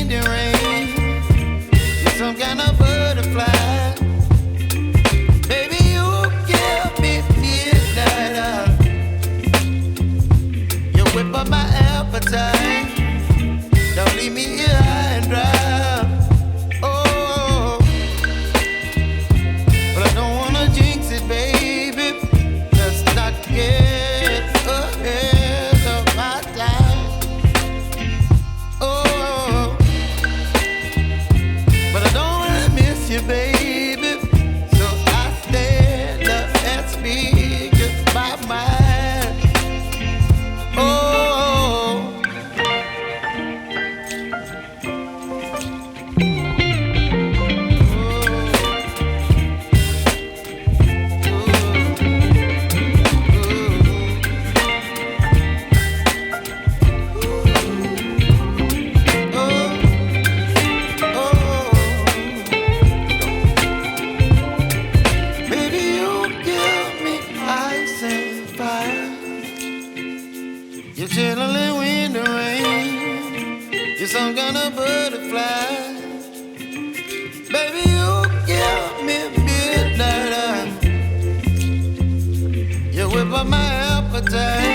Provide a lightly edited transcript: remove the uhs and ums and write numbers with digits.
wind and rain. You're some kind of butterfly. Baby, you give me midnight. You whip up my appetite. Don't leave me here high and dry. Oh, but I don't wanna jinx it, baby. Let's not get ahead of my time. Oh, but I don't wanna miss you, baby. So I stand up and speak just my mind. Oh. You're chilling wind and rain. You're some kind of butterfly. Baby, you give me midnight. You whip up my appetite.